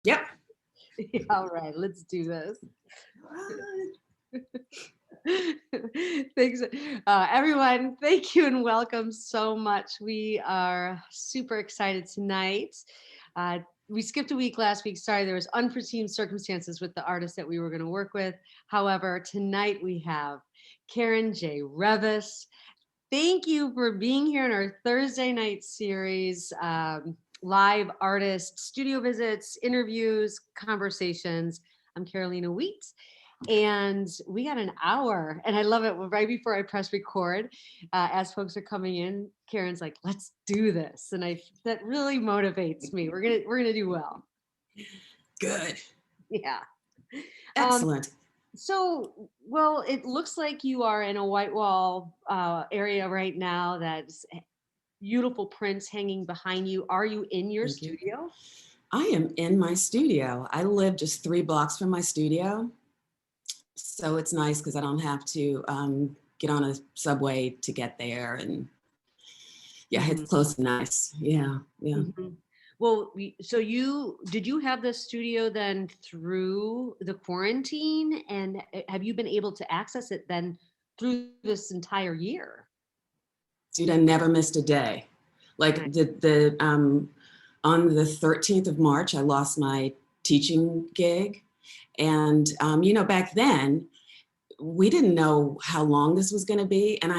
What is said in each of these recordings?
Yep. All right, let's do this. Thanks, everyone. Thank you and welcome so much. We are super excited tonight. We skipped a week last week. Sorry, there was unforeseen circumstances with the artist that we were going to work with. However, tonight we have Karen J REVIS. Thank you for being here in our Thursday night series. Live artist studio visits, interviews, conversations. I'm Carolina Wheat, and we got an hour, and I love it. Right before I press record, as folks are coming in, Karen's like, "Let's do this," and that really motivates me. We're gonna do well. Good. Yeah. Excellent. So, well, it looks like you are in a white wall area right now. That's beautiful prints hanging behind you. Are you in your Thank you. studio? I am in my studio. I live just 3 blocks from my studio. So it's nice because I don't have to get on a subway to get there. And yeah, it's close and nice. Yeah. Mm-hmm. Well, so did you have the studio then through the quarantine, and have you been able to access it then through this entire year? Dude, I never missed a day. Like Nice. on the 13th of March, I lost my teaching gig. And, back then, we didn't know how long this was going to be. And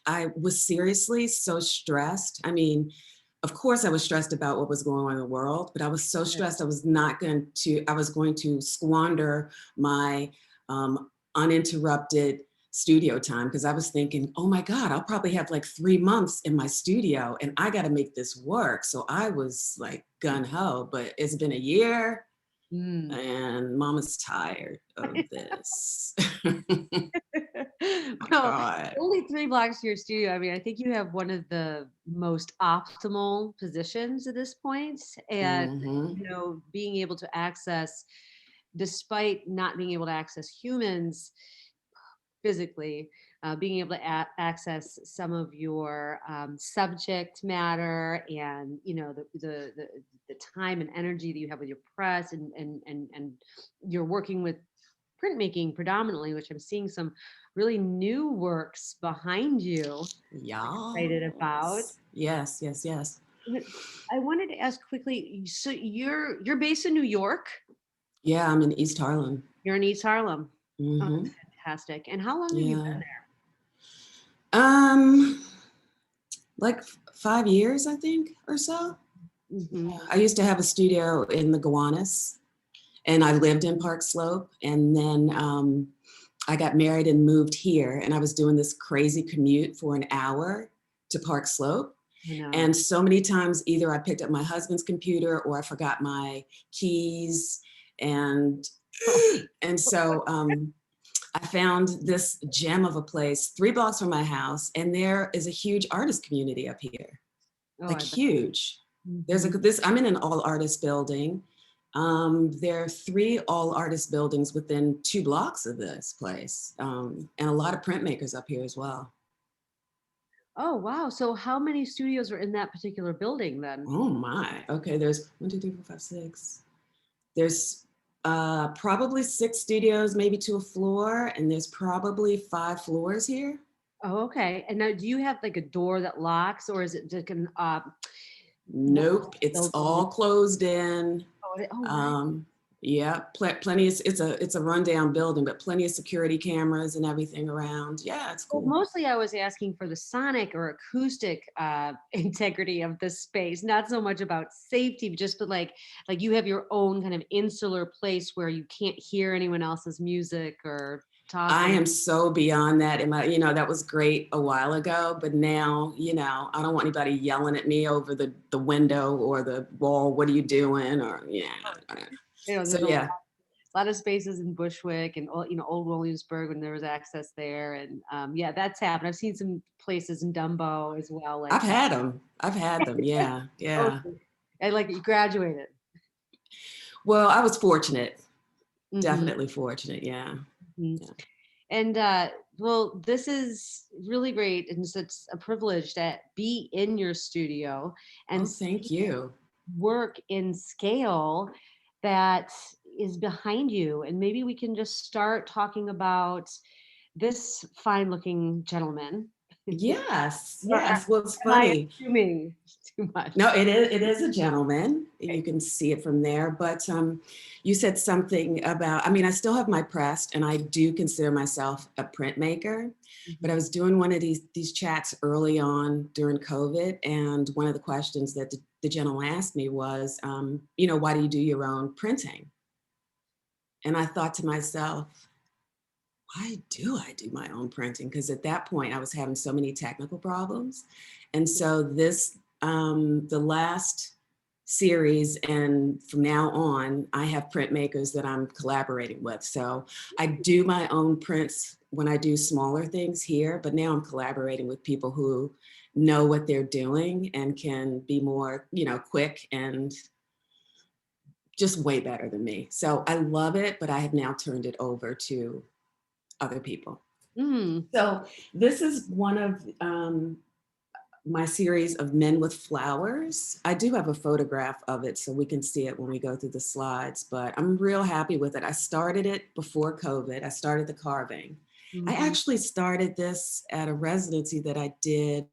I was seriously so stressed. I mean, of course I was stressed about what was going on in the world, but I was so stressed I was going to squander my uninterrupted studio time, because I was thinking, oh my God, I'll probably have like 3 months in my studio and I got to make this work. So I was like gun ho, but it's been a year. And Mama's tired of this. My Well, God. only 3 blocks to your studio. I mean, I think you have one of the most optimal positions at this point, and Mm-hmm. being able to access, despite not being able to access humans physically, being able to access some of your subject matter, and the time and energy that you have with your press, and you're working with printmaking predominantly, which I'm seeing some really new works behind you. Excited about. Yes. Yes. I wanted to ask quickly. So you're based in New York. Yeah, I'm in East Harlem. You're in East Harlem. Oh, Mm-hmm. that's fantastic. And how long have you Yeah. been there? Um, like 5 years, I think, or so. Mm-hmm. I used to have a studio in the Gowanus, and I lived in Park Slope. And then I got married and moved here, and I was doing this crazy commute for an hour to Park Slope. No. And so many times, either I picked up my husband's computer or I forgot my keys. And so I found this gem of a place 3 blocks from my house, and there is a huge artist community up here, Oh, like I bet. huge. Mm-hmm. I'm in an all artist building. There are 3 all artist buildings within 2 blocks of this place, and a lot of printmakers up here as well. Oh, wow. So how many studios are in that particular building then? Oh my. Okay, there's 1, 2, 3, 4, 5, 6. There's probably 6 studios, maybe to a floor, and there's probably 5 floors here. Oh, okay. And now, do you have like a door that locks, or is it just an Nope, it's building? all closed in. Oh, wow. Um, yeah, plenty. It's a rundown building, but plenty of security cameras and everything around. Yeah, it's Well, cool. mostly I was asking for the sonic or acoustic integrity of the space, not so much about safety, but like you have your own kind of insular place where you can't hear anyone else's music or I talking. am so beyond that. That was great a while ago, but now, I don't want anybody yelling at me over the window or the wall. What are you doing? Or so There's a yeah. lot of spaces in Bushwick and old Williamsburg when there was access there, and yeah, that's happened. I've seen some places in Dumbo as well, like I've that. had them. I've had them. Yeah, Oh, yeah. and like you graduated. Well, I was fortunate. Hmm. Definitely fortunate. Yeah. Yeah. And well, this is really great, and it's a privilege to be in your studio and Oh, see thank you. work in scale. that is behind you. And maybe we can just start talking about this fine looking gentleman. Yes, Or yes. Well, it's am I funny. assuming too much? No, it is a gentleman. Okay. You can see it from there. But you said something about, I mean, I still have my press and I do consider myself a printmaker. But I Mhm. was doing one of these chats early on during COVID. And one of the questions that the gentleman asked me was, why do you do your own printing? And I thought to myself, why do I do my own printing? Because at that point I was having so many technical problems. And so the last series and from now on, I have printmakers that I'm collaborating with. So I do my own prints when I do smaller things here, but now I'm collaborating with people who know what they're doing and can be more, quick and just way better than me. So I love it, but I have now turned it over to other people. Mm. So this is one of my series of men with flowers. I do have a photograph of it so we can see it when we go through the slides, but I'm real happy with it. I started it before COVID. I started the carving. I Mhm. actually started this at a residency that I did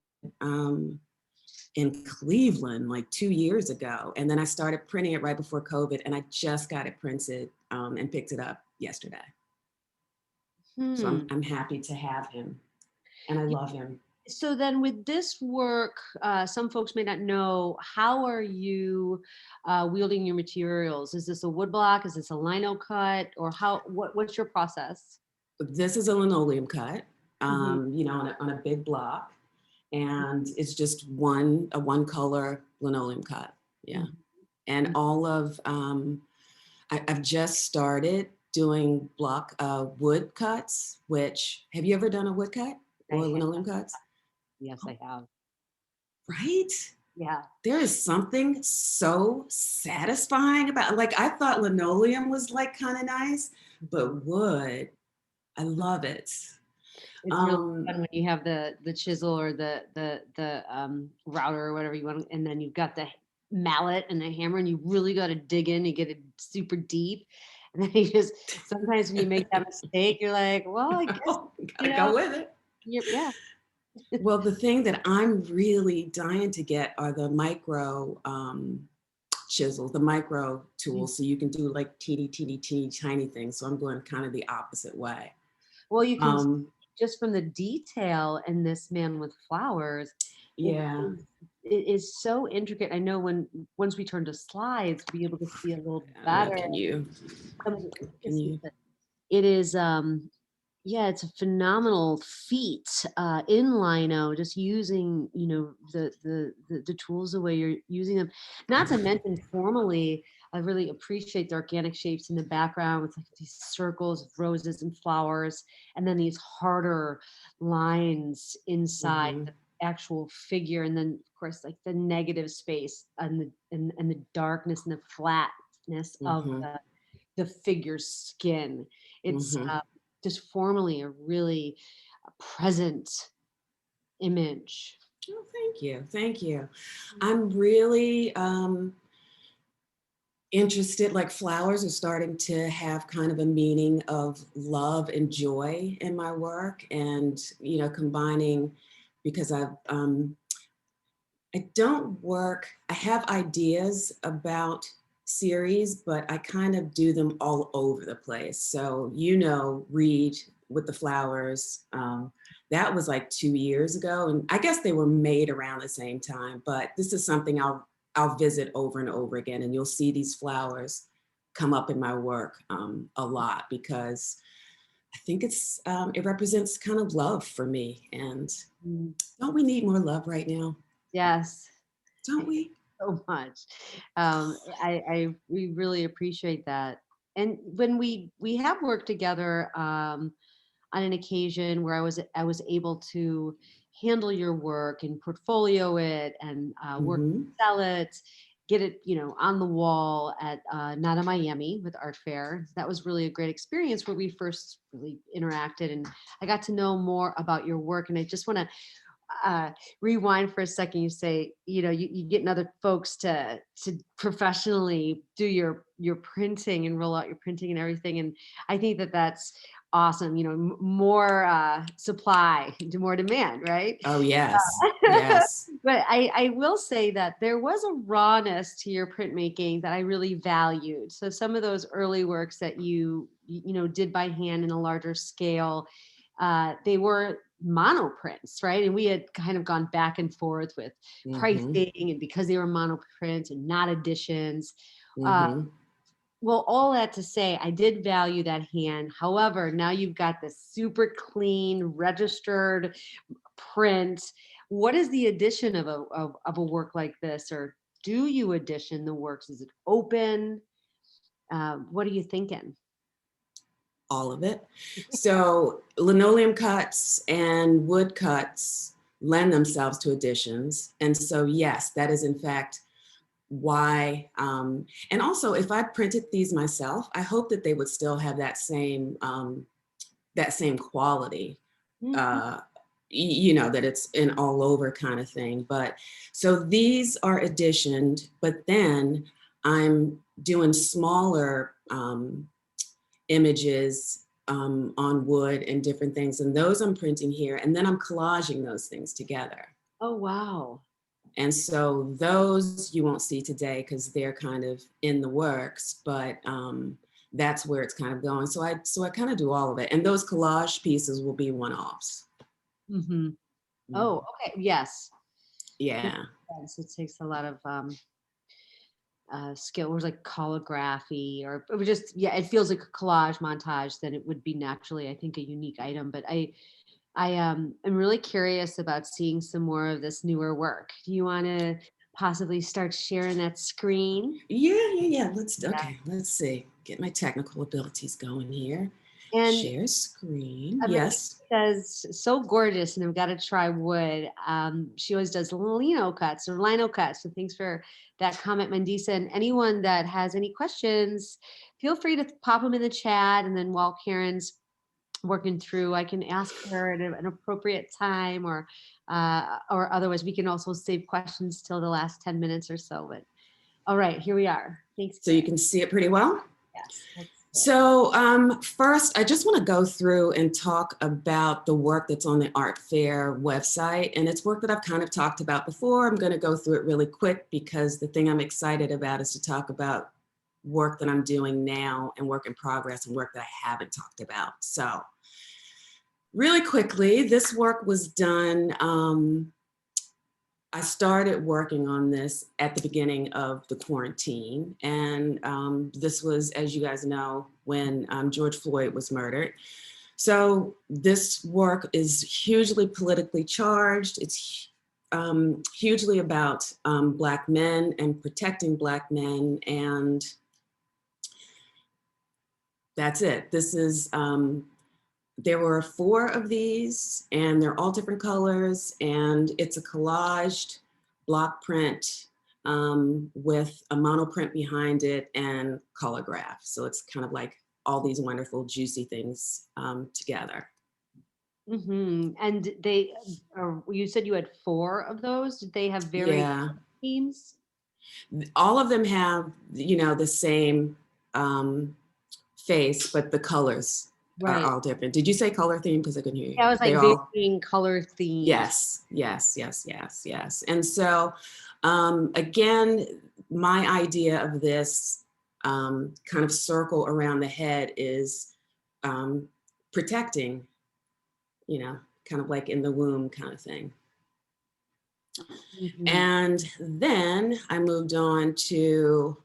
in Cleveland like 2 years ago. And then I started printing it right before COVID and I just got it printed and picked it up yesterday. So Hmm. I'm happy to have him and I Y- love him. So then with this work, some folks may not know, how are you wielding your materials? Is this a wood block? Is this a lino cut? Or what's your process? This is a linoleum cut, Mhm. on a big block, and it's just a one color linoleum cut. Yeah, Mhm. and Mhm. all of I've just started doing block wood cuts. Which have you ever done a wood cut I or have. linoleum cuts? Yes, I have. Right? Yeah. There is something so satisfying about, like, I thought linoleum was like kind of nice, Mhm. but wood, I love it. It's really Um, fun when you have the chisel or the router or whatever you want, and then you've got the mallet and the hammer, and you really got to dig in. You get it super deep, and then you just sometimes when you make that mistake, you're like, well, I guess you gotta know, go with it. yeah. Well, the thing that I'm really dying to get are the micro chisels, the micro Mm. tools, so you can do like teeny, teeny, teeny, tiny things. So I'm going kind of the opposite way. Well, you can see Um, just from the detail in this man with flowers, it yeah, is it is so intricate. I know when once we turn to slides, we'll be able to see a little better. can you, Some of the can intricacies, you? but it is yeah, it's a phenomenal feat in lino, just using the tools the way you're using them. Not to mention formally, I really appreciate the organic shapes in the background with like these circles of roses and flowers, and then these harder lines inside Mm-hmm, the actual figure, and then of course like the negative space and the darkness and the flatness of mm-hmm, the figure's skin. It's mm-hmm. just formally a really present image. Oh, thank you, thank you. I'm really interested, like flowers are starting to have kind of a meaning of love and joy in my work, and combining, because I don't work, I have ideas about series, but I kind of do them all over the place. So, Reed with the flowers, that was like 2 years ago. And I guess they were made around the same time, but this is something I'll visit over and over again. And you'll see these flowers come up in my work a lot because I think it represents kind of love for me. And Mm, don't we need more love right now? yes, Don't we? so much. We really appreciate that. And when we have worked together on an occasion where I was able to handle your work and portfolio it and work to Mm-hmm. sell it, get it on the wall at Not in Miami with Art Fair. That was really a great experience where we first really interacted, and I got to know more about your work. And I just want to rewind for a second. You say, you know, you getting other folks to professionally do your printing and roll out your printing and everything. And I think that that's awesome. You know, more supply to more demand, right? Oh, yes. Yes. But I will say that there was a rawness to your printmaking that I really valued. So some of those early works that you know did by hand in a larger scale, they were monoprints, right? And we had kind of gone back and forth with Mm-hmm. pricing, and because they were monoprints and not editions. Uh, Mm-hmm. well, all that to say, I did value that hand. However, now you've got this super clean, registered print. What is the addition of a work like this, or do you edition the works? Is it open? What are you thinking? All of it. So linoleum cuts and wood cuts lend themselves to additions. And so, yes, that is in fact why. And also, if I printed these myself, I hope that they would still have that same quality. Mhm. Uh, you know, that it's an all over kind of thing. But so these are additioned, but then I'm doing smaller images on wood and different things. And those I'm printing here. And then I'm collaging those things together. Oh, wow. And so those you won't see today because they're kind of in the works, but that's where it's kind of going. So I kind of do all of it. And those collage pieces will be one-offs. Hmm. Mhm. Oh, okay. Yes. Makes Yeah. sense. It takes a lot of skill, or like calligraphy, or it was just, yeah, it feels like a collage montage, then it would be naturally, I think, a unique item. But I'm really curious about seeing some more of this newer work. Do you want to possibly start sharing that screen? Yeah. Yeah. Let's see. Get my technical abilities going here. And Share screen. Emily Yes. says, so gorgeous, and I've got to try wood. She always does lino cuts or lino cuts. So thanks for that comment, Mandisa. And anyone that has any questions, feel free to pop them in the chat. And then while Karen's working through, I can ask her at an appropriate time, or otherwise we can also save questions till the last 10 minutes or so. But all right, here we are. Thanks, So you Karen. can see it pretty well. Yes, let's do it. So first, I just want to go through and talk about the work that's on the Artfare website. And it's work that I've kind of talked about before. I'm going to go through it really quick because the thing I'm excited about is to talk about work that I'm doing now and work in progress and work that I haven't talked about. So really quickly, this work was done. I started working on this at the beginning of the quarantine. And this was, as you guys know, when George Floyd was murdered. So this work is hugely politically charged. It's hugely about Black men and protecting Black men. And that's it. This is, there were 4 of these and they're all different colors, and it's a collaged block print with a monoprint behind it and collagraphs. So it's kind of like all these wonderful juicy things together. And you said you had 4 of those. Did they have varying Yeah, themes? all of them have, you know, the same face, but the colors are Right. all different. Did you say color theme? Because I couldn't hear you. Yeah, I was They like all, varying color themes. yes. And so, again, my idea of this kind of circle around the head is protecting, you know, kind of like in the womb kind of thing. Mhm. And then I moved on to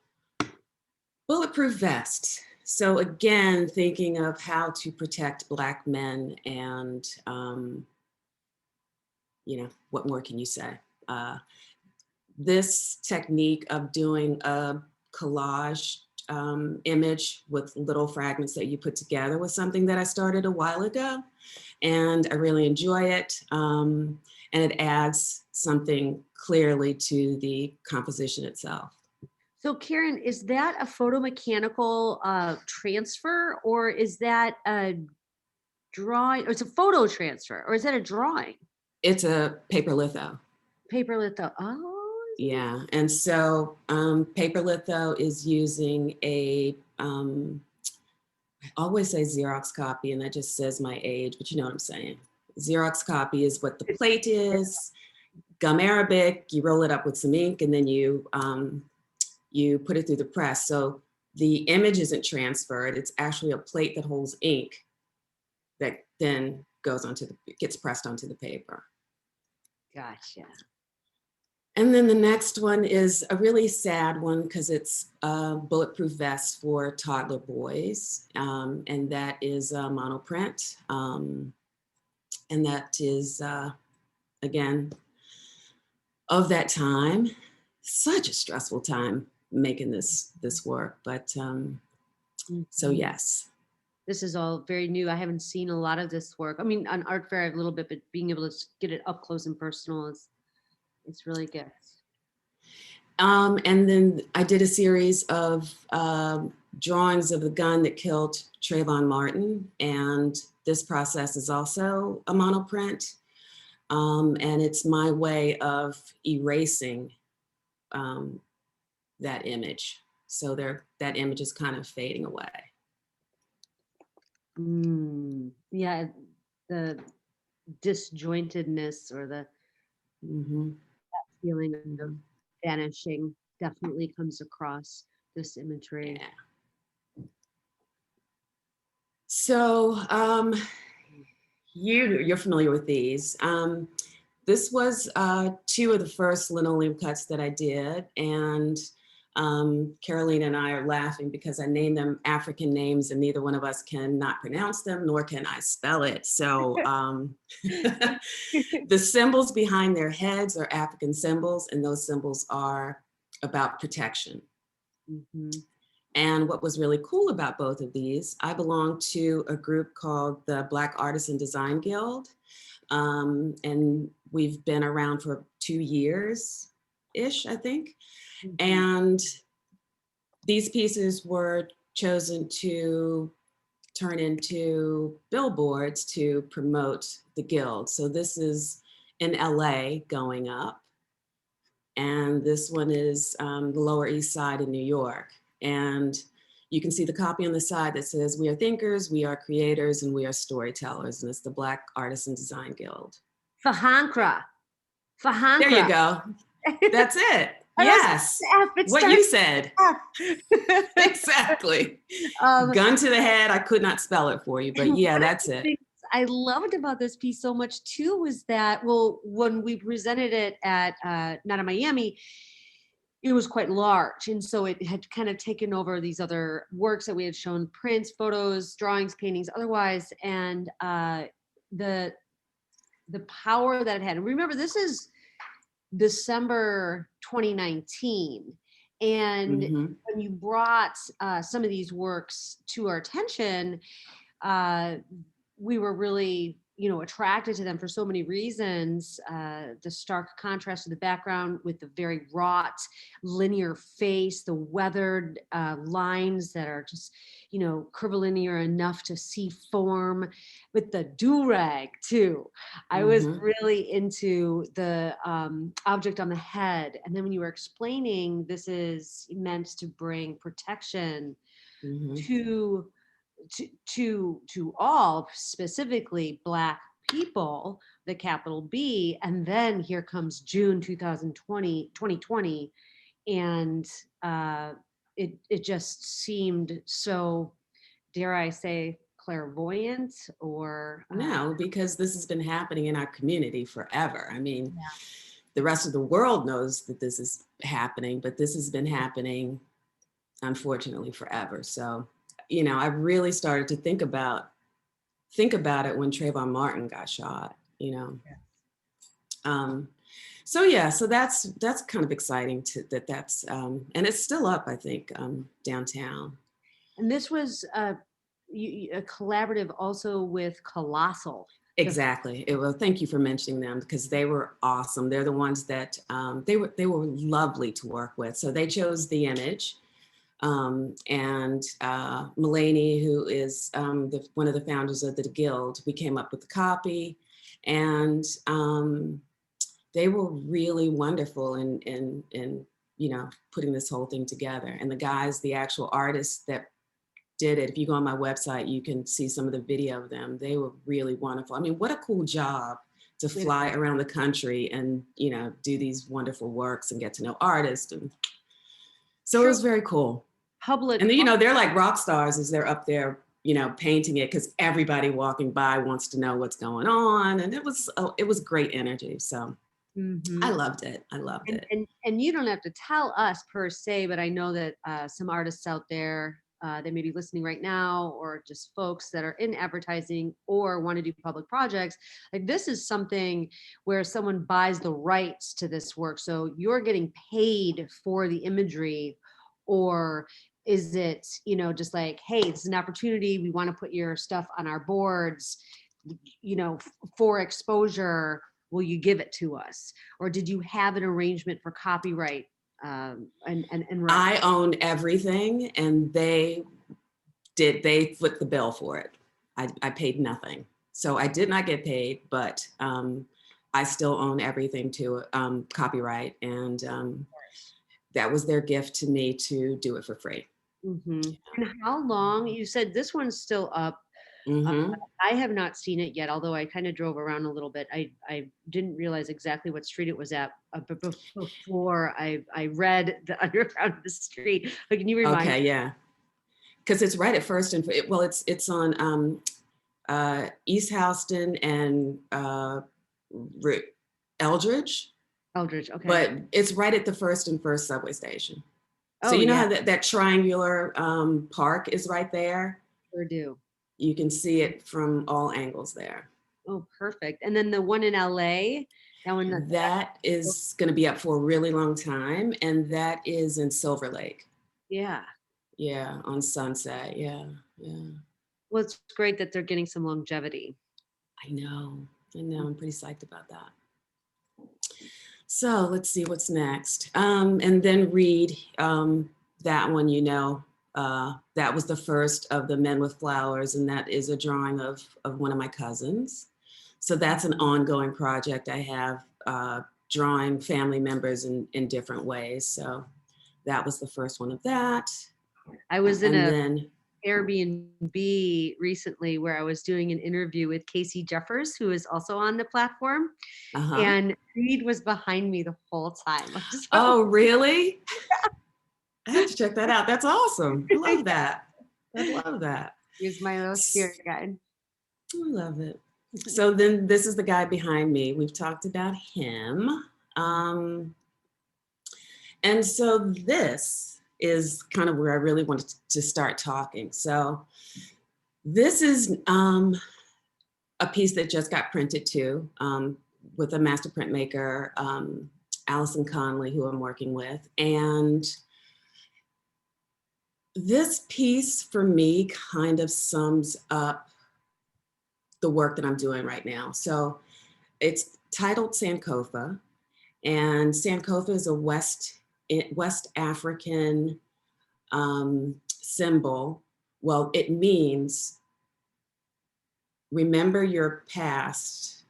bulletproof vest. So again, thinking of how to protect Black men and, you know, what more can you say? Uh, this technique of doing a collage image with little fragments that you put together was something that I started a while ago, and I really enjoy it. And it adds something clearly to the composition itself. So Karen, is that a photomechanical transfer, or is that a drawing, or it's a photo transfer, or is that a drawing? It's a paper litho. Paper litho. Oh, Yeah, and so paper litho is using a, I always say Xerox copy, and that just says my age, but you know what I'm saying. Xerox copy is what the plate is. Gum Arabic, you roll it up with some ink, and then you put it through the press. So the image isn't transferred. It's actually a plate that holds ink that then gets pressed onto the paper. gotcha. And then the next one is a really sad one because it's a bulletproof vest for toddler boys. And that is a monoprint. And that is, again, of that time. Such a stressful time making this work. But so yes. This is all very new. I haven't seen a lot of this work. I mean, on Artfare a little bit, but being able to get it up close and personal it's really good. And then I did a series of drawings of the gun that killed Trayvon Martin. And this process is also a monoprint. And it's my way of erasing that image. So that image is kind of fading away. Yeah, the disjointedness or the that feeling of vanishing definitely comes across this imagery. Yeah. So you're familiar with these. This was 2 of the first linoleum cuts that I did, and Carolina and I are laughing because I named them African names and neither one of us can not pronounce them, nor can I spell it. So the symbols behind their heads are African symbols, and those symbols are about protection. And what was really cool about both of these, I belong to a group called the Black Artisan Design Guild. And we've been around for 2 years-ish, I think. And these pieces were chosen to turn into billboards to promote the guild. So this is in LA going up. And this one is the Lower East Side in New York. And you can see the copy on the side that says, "We are thinkers, we are creators, and we are storytellers." And it's the Black Artisan Design Guild. Fahankra. There you go. That's it. Yes. What you said. Exactly. Gun to the head. I could not spell it for you, but yeah, that's it. I loved about this piece so much too was that, well, when we presented it at Not in Miami, it was quite large. And so it had kind of taken over these other works that we had shown, prints, photos, drawings, paintings, otherwise. And the power that it had. And remember, this is December 2019. And when you brought some of these works to our attention, we were really, attracted to them for so many reasons. The stark contrast of the background with the very wrought linear face, the weathered lines that are just, curvilinear enough to see form, with the do-rag too. I was really into the object on the head. And then when you were explaining this is meant to bring protection to all, specifically Black people, the capital B, and then here comes June 2020, and it just seemed so, dare I say, clairvoyant, or no, because this has been happening in our community forever. I mean, the rest of the world knows that this is happening, but this has been happening, unfortunately, forever. So I really started to think about it when Trayvon Martin got shot, So yeah, so that's kind of exciting that's, and it's still up, I think, downtown. And this was a collaborative also with Colossal. Exactly. Thank you for mentioning them because they were awesome. They're the ones that, they were lovely to work with. So they chose the image. And Mulaney, who is one of the founders of the Guild, we came up with the copy, And they were really wonderful in putting this whole thing together. And the guys, the actual artists that did it, if you go on my website, you can see some of the video of them. They were really wonderful. I mean, what a cool job to fly around the country and, do these wonderful works and get to know artists. And so it was very cool. Public. And then, they're like rock stars as they're up there, painting it, because everybody walking by wants to know what's going on. And it was great energy. So I loved it. I loved it. And you don't have to tell us per se, but I know that some artists out there, they may be listening right now, or just folks that are in advertising or want to do public projects. Like, this is something where someone buys the rights to this work. So you're getting paid for the imagery, or is it, just like, hey, this is an opportunity. We want to put your stuff on our boards, for exposure. Will you give it to us? Or did you have an arrangement for copyright? And I own everything, and they flipped the bill for it. I paid nothing. So I did not get paid, but I still own everything to copyright. And that was their gift to me to do it for free. Mm-hmm. And how long? You said this one's still up. Mm-hmm. I have not seen it yet, although I kind of drove around a little bit. I didn't realize exactly what street it was at before I read the underground of the street. But can you remind me? Okay, yeah. Because it's right at First and, well, it's on East Houston and Eldridge. Eldridge, okay. But it's right at the First and First subway station. Oh, so you know how that triangular park is right there? Sure do. You can see it from all angles there. Oh, perfect. And then the one in LA, that is going to be up for a really long time, and that is in Silver Lake. Yeah. Yeah, on Sunset. Yeah, yeah. Well, it's great that they're getting some longevity. I know. I'm pretty psyched about that. So let's see what's next. And then read that one, that was the first of the Men with Flowers, and that is a drawing of one of my cousins. So that's an ongoing project. I have drawing family members in different ways. So that was the first one of that. I was in Airbnb recently where I was doing an interview with Casey Jeffers, who is also on the platform. And Reed was behind me the whole time. Oh, really? I have to check that out. That's awesome. I love that. I love that. He's my little spirit guide. I love it. So then this is the guy behind me. We've talked about him. And so this is kind of where I really wanted to start talking. So this is a piece that just got printed too, with a master printmaker, Allison Conley, who I'm working with. And this piece for me kind of sums up the work that I'm doing right now. So it's titled Sankofa, and Sankofa is a West African symbol. Well, it means remember your past,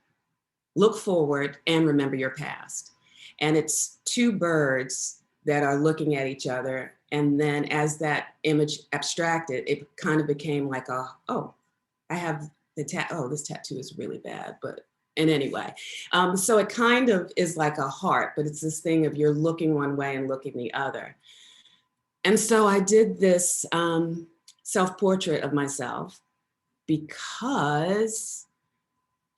look forward and remember your past. And it's two birds that are looking at each other. And then as that image abstracted, it kind of became like I have the this tattoo is really bad, but in any way. So it kind of is like a heart, but it's this thing of you're looking one way and looking the other. And so I did this self-portrait of myself because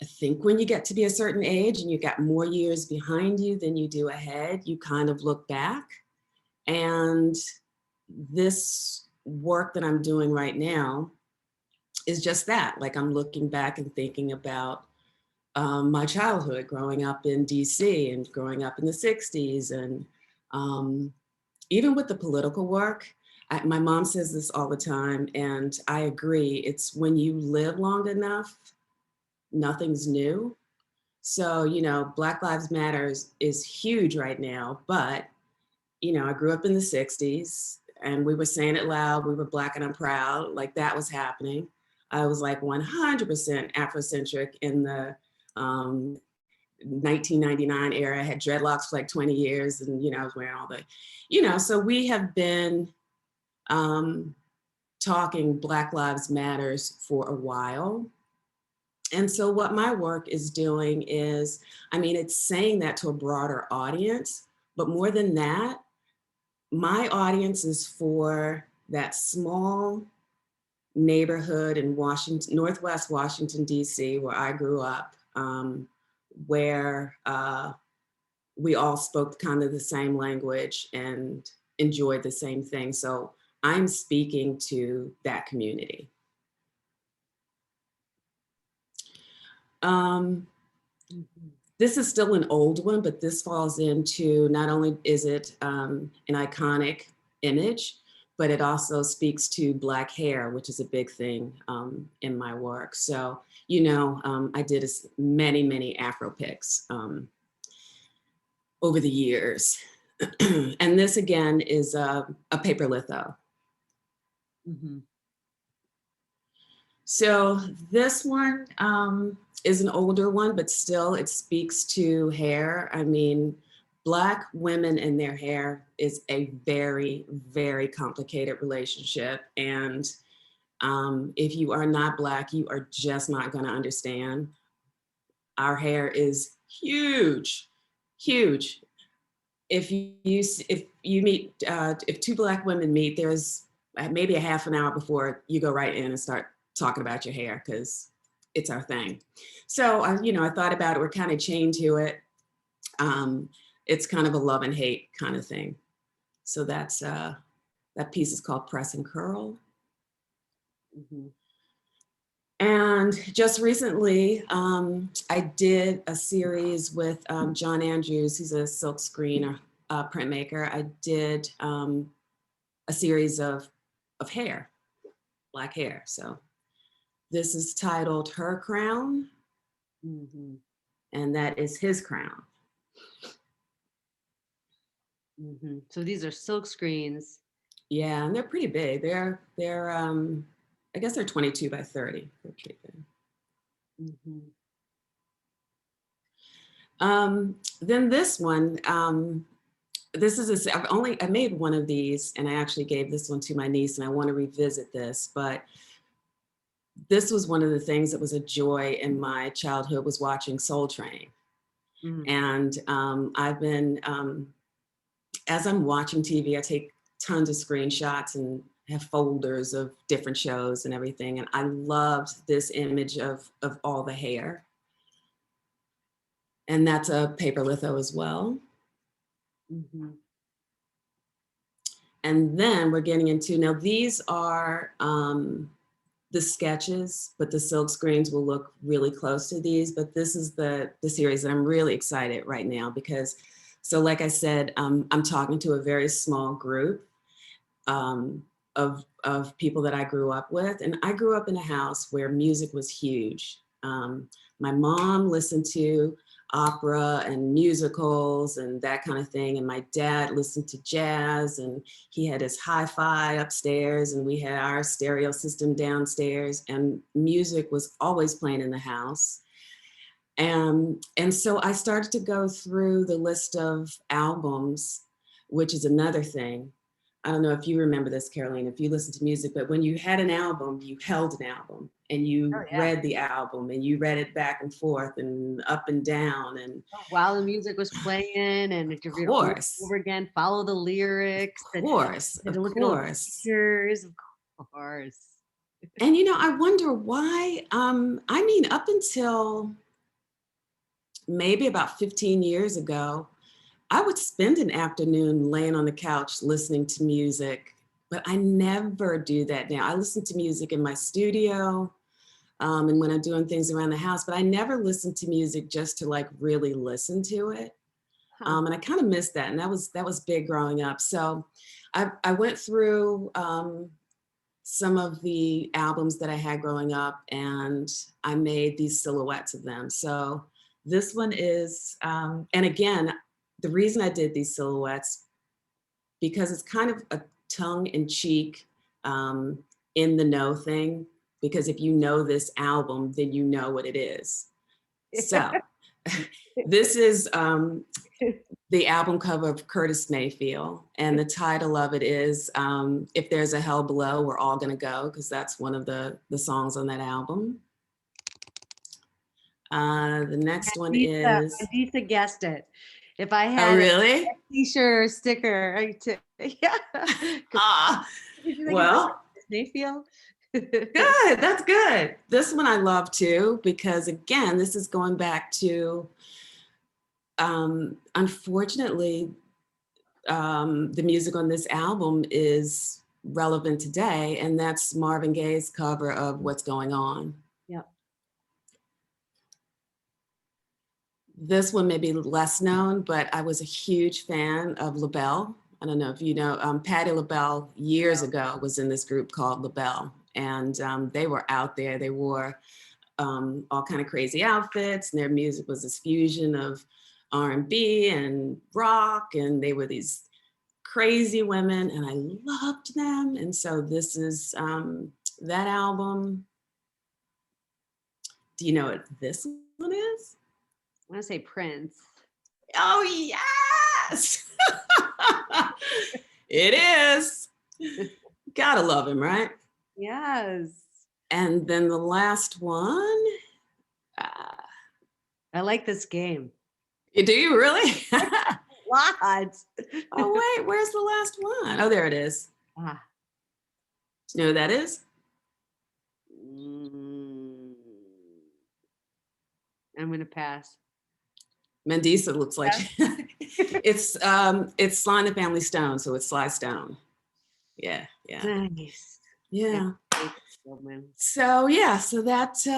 I think when you get to be a certain age and you got more years behind you than you do ahead, you kind of look back. And this work that I'm doing right now is just that. Like, I'm looking back and thinking about my childhood, growing up in DC and growing up in the 60s. And even with the political work, my mom says this all the time, and I agree. It's when you live long enough, nothing's new. So, Black Lives Matter is huge right now, but, I grew up in the 60s and we were saying it loud. We were Black and I'm proud, like that was happening. I was like 100% Afrocentric in the Um, 1999 era, I had dreadlocks for like 20 years, and I was wearing all the, so we have been talking Black Lives Matters for a while. And so what my work is doing is, it's saying that to a broader audience, but more than that, my audience is for that small neighborhood in Washington, Northwest Washington, D.C., where I grew up, where we all spoke kind of the same language and enjoyed the same thing. So I'm speaking to that community. This is still an old one, but this falls into, not only is it an iconic image, but it also speaks to Black hair, which is a big thing in my work. So, I did many, many Afro pics over the years. And this again is a paper litho. So this one is an older one, but still it speaks to hair. Black women and their hair is a very, very complicated relationship. And if you are not Black, you are just not going to understand. Our hair is huge, huge. If two Black women meet, there's maybe a half an hour before you go right in and start talking about your hair, because it's our thing. So I thought about it. We're kind of chained to it. It's kind of a love and hate kind of thing. So that's that piece is called Press and Curl. And just recently, I did a series with John Andrews. He's a silk screen printmaker. I did a series of hair, Black hair. So this is titled Her Crown, and that is his crown. So these are silk screens. Yeah, and they're pretty big. They're I guess they're 22 by 30. They're pretty big. Then this one, this is I made one of these, and I actually gave this one to my niece, and I want to revisit this, but this was one of the things that was a joy in my childhood, was watching Soul Train. And I've been, as I'm watching TV, I take tons of screenshots and have folders of different shows and everything. And I loved this image of all the hair. And that's a paper litho as well. And then we're getting into, now these are the sketches, but the silk screens will look really close to these. But this is the series that I'm really excited right now, because, so like I said, I'm talking to a very small group of people that I grew up with. And I grew up in a house where music was huge. My mom listened to opera and musicals and that kind of thing. And my dad listened to jazz, and he had his hi-fi upstairs, and we had our stereo system downstairs, and music was always playing in the house. And so I started to go through the list of albums, which is another thing. I don't know if you remember this, Caroline, if you listen to music, but when you had an album, you held an album, and you read the album, and you read it back and forth and up and down. And while the music was playing, and if you're over again, follow the lyrics. Of course. Pictures, of course. And I wonder why, up until maybe about 15 years ago, I would spend an afternoon laying on the couch listening to music, but I never do that now. I listen to music in my studio and when I'm doing things around the house, but I never listen to music just to like really listen to it. And I kind of missed that. And that was big growing up. So I went through some of the albums that I had growing up, and I made these silhouettes of them. So this one is, and again, the reason I did these silhouettes, because it's kind of a tongue-in-cheek, in the know thing, because if you know this album, then you know what it is. So this is the album cover of Curtis Mayfield, and the title of it is If There's a Hell Below, We're All Gonna Go, because that's one of the songs on that album. The next one is... Lisa guessed it. If I had really? a t-shirt or sticker, yeah. Well, Mayfield. Good, that's good. This one I love too, because again, this is going back to, unfortunately, the music on this album is relevant today, and that's Marvin Gaye's cover of What's Going On. Yep. This one may be less known, but I was a huge fan of LaBelle. I don't know if you know, Patti LaBelle years ago was in this group called LaBelle, and they were out there. They wore all kind of crazy outfits, and their music was this fusion of R&B and rock, and they were these crazy women, and I loved them. And so this is that album. Do you know what this one is? I want to say Prince. Oh, yes. It is. Gotta love him, right? Yes. And then the last one. I like this game. Do you really? Lots. Oh, wait, where's the last one? Oh, there it is. Do you know who that is? I'm going to pass. Mandisa looks like it's Sly and the Family Stone, so it's Sly Stone. Yeah. Nice. Yeah. So yeah, so that's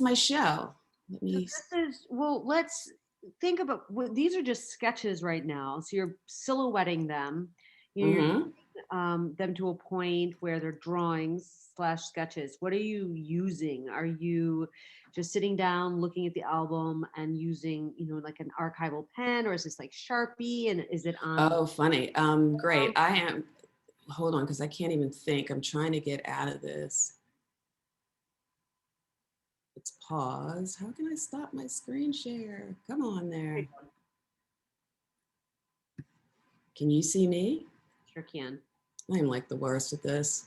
my show. Let's think about these are just sketches right now. So you're silhouetting them. You're them to a point where they're drawings / sketches. What are you using? Are you just sitting down looking at the album and using, like an archival pen, or is this like Sharpie, and is it on? Oh, funny. Great. I am, hold on, because I can't even think. I'm trying to get out of this. It's paused. How can I stop my screen share? Come on there. Can you see me? Sure can. I'm like the worst at this.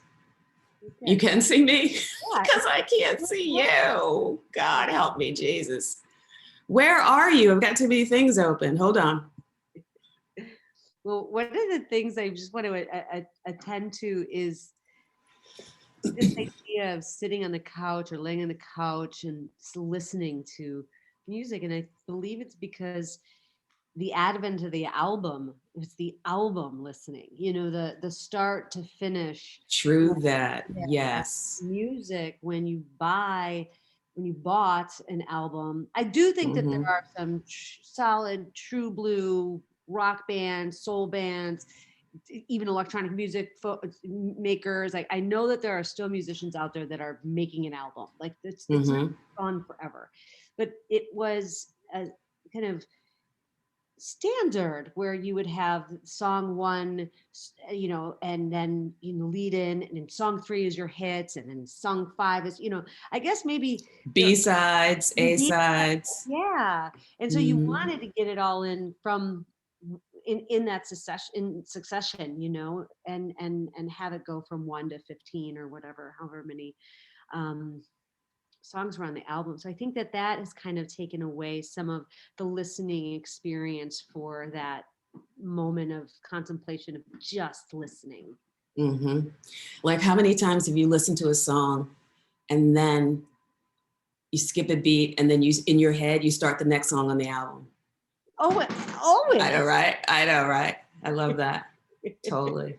Okay. You can see me? Because I can't see you. God help me, Jesus. Where are you? I've got too many things open. Hold on. Well, one of the things I just want to attend to is this idea of sitting on the couch or laying on the couch and listening to music. And I believe it's because the advent of the album, it's the album listening, the start to finish. True that, yes. Music, when you bought an album, I do think that there are some solid true blue rock bands, soul bands, even electronic music makers. I know that there are still musicians out there that are making an album. Like it's gone forever. But it was a kind of standard where you would have song 1, and then lead in, and then song 3 is your hits, and then song 5 is, I guess maybe B-sides, A-sides. Yeah. And so you wanted to get it all in from in that succession, and have it go from 1 to 15 or whatever, however many songs were on the album. So I think that has kind of taken away some of the listening experience for that moment of contemplation of just listening. Like, how many times have you listened to a song and then you skip a beat, and then in your head you start the next song on the album? Oh, always. I know, right? I love that. Totally.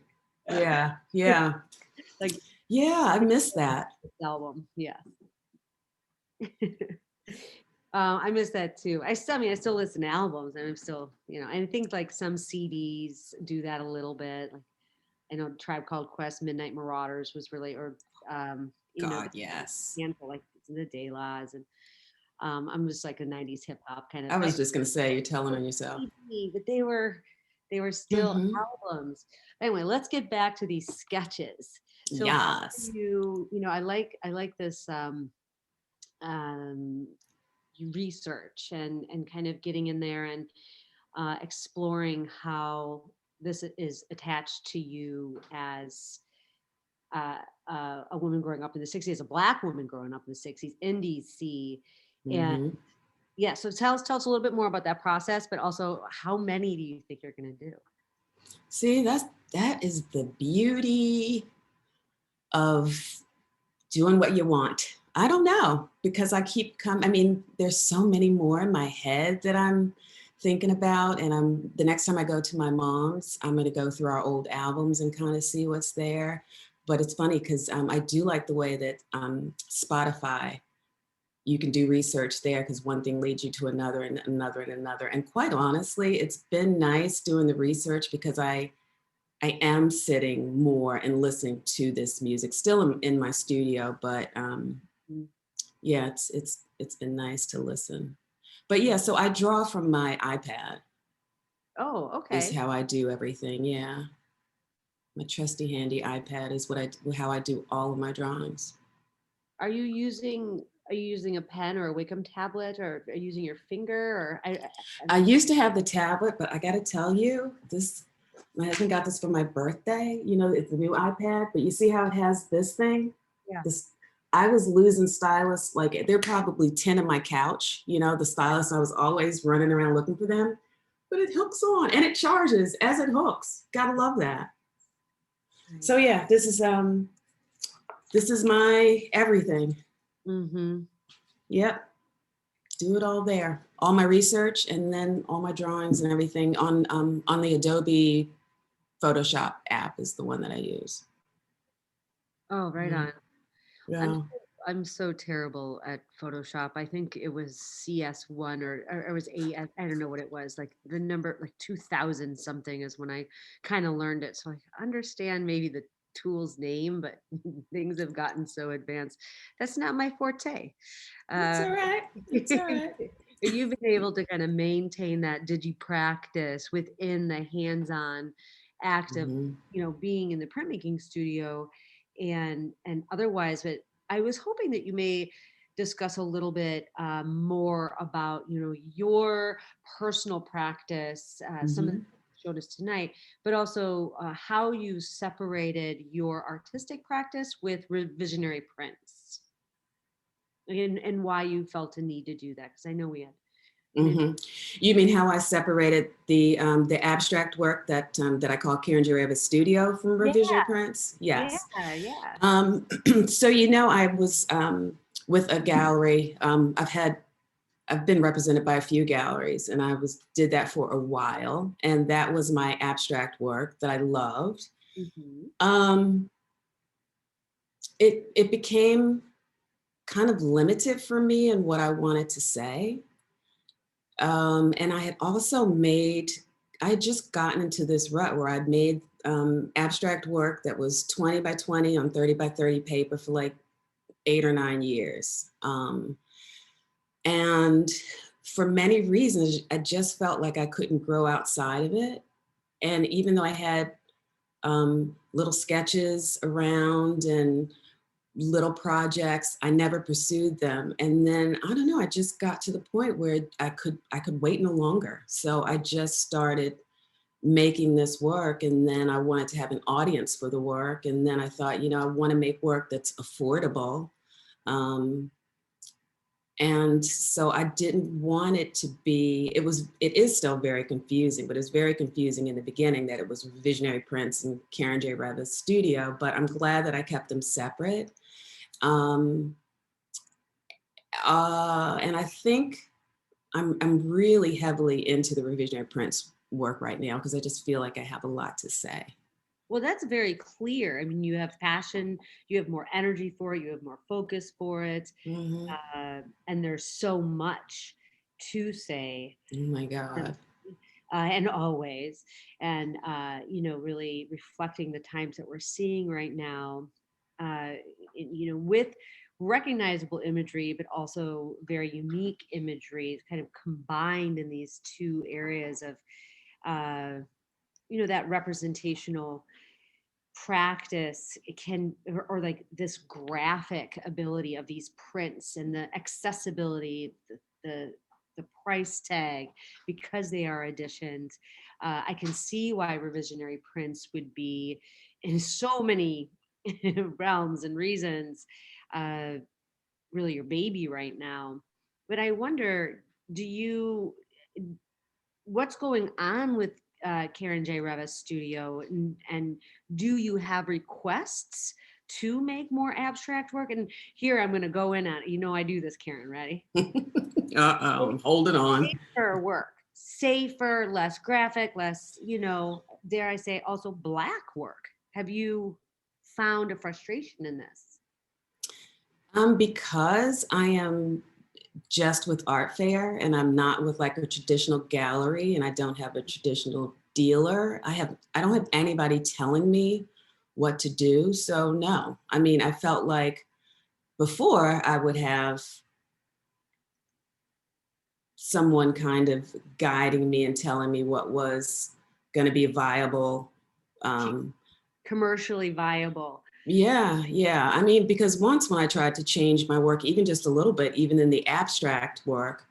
Yeah. Like, yeah, I miss that album. Yeah. I miss that too. I still listen to albums, and I'm still, I think like some CDs do that a little bit. Like, I know Tribe Called Quest, Midnight Marauders was really, or yes, handful, like the De La's, and I'm just like a 90s hip hop kind of. I was just gonna say, you're telling on yourself. But they were still albums. Anyway, let's get back to these sketches. So yes, I like this research and kind of getting in there and exploring how this is attached to you as a woman growing up in the 60s, a Black woman growing up in the 60s in DC. And Mhm. yeah, so tell us a little bit more about that process, but also how many do you think you're going to do? See, that is the beauty of doing what you want. I don't know, because I keep I mean, there's so many more in my head that I'm thinking about. And the next time I go to my mom's, I'm going to go through our old albums and kind of see what's there. But it's funny because I do like the way that Spotify, you can do research there because one thing leads you to another and another and another. And quite honestly, it's been nice doing the research because I am sitting more and listening to this music. Still in my studio, but yeah, it's been nice to listen. But yeah, so I draw from my iPad. Oh, Is okay. how I do everything. Yeah, my trusty handy iPad is how I do all of my drawings. Are you using a pen or a Wacom tablet, or are you using your finger, or I used to have the tablet, but I got to tell you, my husband got this for my birthday. You know, it's a new iPad, but you see how it has this thing? yeah. This, I was losing stylus. Like there are probably 10 on my couch, you know, the stylus. I was always running around looking for them, but it hooks on and it charges as it hooks. Gotta love that. So yeah, this is my everything. Mm-hmm. Yep. Do it all there. All my research and then all my drawings and everything on the Adobe Photoshop app is the one that I use. Oh, right Yeah. on. I'm Yeah. I'm so terrible at Photoshop. I think it was CS1 or it was I don't know what it was. Like the number like 2000 something is when I kind of learned it. So I understand maybe the tool's name, but things have gotten so advanced. That's not my forte. It's Uh, all right. It's all right. but you've been able to kind of maintain that digi practice within the hands-on act of, Mm-hmm. being in the printmaking studio and otherwise. But I was hoping that you may discuss a little bit more about, your personal practice, some of the Mm-hmm. things you showed us tonight, but also how you separated your artistic practice with revisionary prints and why you felt a need to do that. Because I know we had maybe. Mm-hmm. You mean how I separated the abstract work that I call J REVIS Studio from Yeah, revisionary prints? yeah, Yes. yeah. So I was with a gallery. I've been represented by a few galleries, and did that for a while, and that was my abstract work that I loved. Hmm. Um, it became kind of limited for me in what I wanted to say. And I had just gotten into this rut where I'd made abstract work that was 20 by 20 on 30 by 30 paper for like 8 or 9 years. And for many reasons, I just felt like I couldn't grow outside of it. And even though I had little sketches around and little projects, I never pursued them. And then I don't know, I just got to the point where I could wait no longer. So I just started making this work, and then I wanted to have an audience for the work. And then I thought, I want to make work that's affordable. Um, and so I didn't want it to be, it is still very confusing, but it's very confusing in the beginning that it was Visionary Prints and J REVIS Studio, but I'm glad that I kept them separate. Um, and I think I'm really heavily into the revisionary prints work right now because I just feel like I have a lot to say. Well, that's very clear. I mean, you have passion, you have more energy for it, you have more focus for it, Mm-hmm. and there's so much to say. Oh my um, God. and always, and really reflecting the times that we're seeing right now, uh, with recognizable imagery, but also very unique imagery, kind of combined in these two areas of, uh, that representational practice. It can, or like this graphic ability of these prints and the accessibility, the price tag because they are editions. I can see why revisionary prints would be in so many realms and reasons really your baby right now. But I wonder, do you what's going on with Karen J REVIS Studio, and do you have requests to make more abstract work? And here I'm going to go in on it. You know, I do this, Karen. Ready? Uh-oh, I'm holding on. Safer work, safer, less graphic, less, you know, dare I say, also black work. Have you found a frustration in this? Because I am just with art fair and I'm not with like a traditional gallery and I don't have a traditional dealer, I don't have anybody telling me what to do. So no, I mean, I felt like before I would have someone kind of guiding me and telling me what was going to be viable. Commercially viable. Yeah. I mean, because once when I tried to change my work, even just a little bit, even in the abstract work,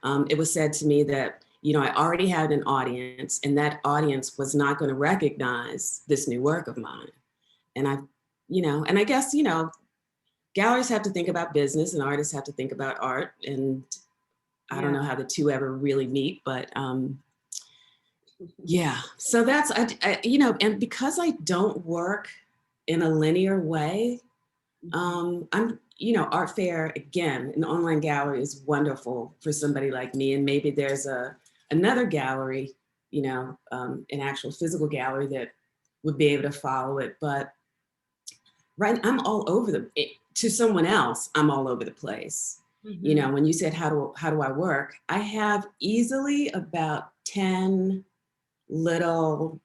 it was said to me that, you know, I already had an audience and that audience was not going to recognize this new work of mine. And I guess, you know, galleries have to think about business and artists have to think about art. And I don't know how the two ever really meet, but yeah. So that's, you know, and because I don't work in a linear way, you know, art fair, again, an online gallery is wonderful for somebody like me. And maybe there's another gallery, you know, an actual physical gallery that would be able to follow it. But right, I'm all over to someone else, I'm all over the place. You know, when you said, how do I work? I have easily about 10 little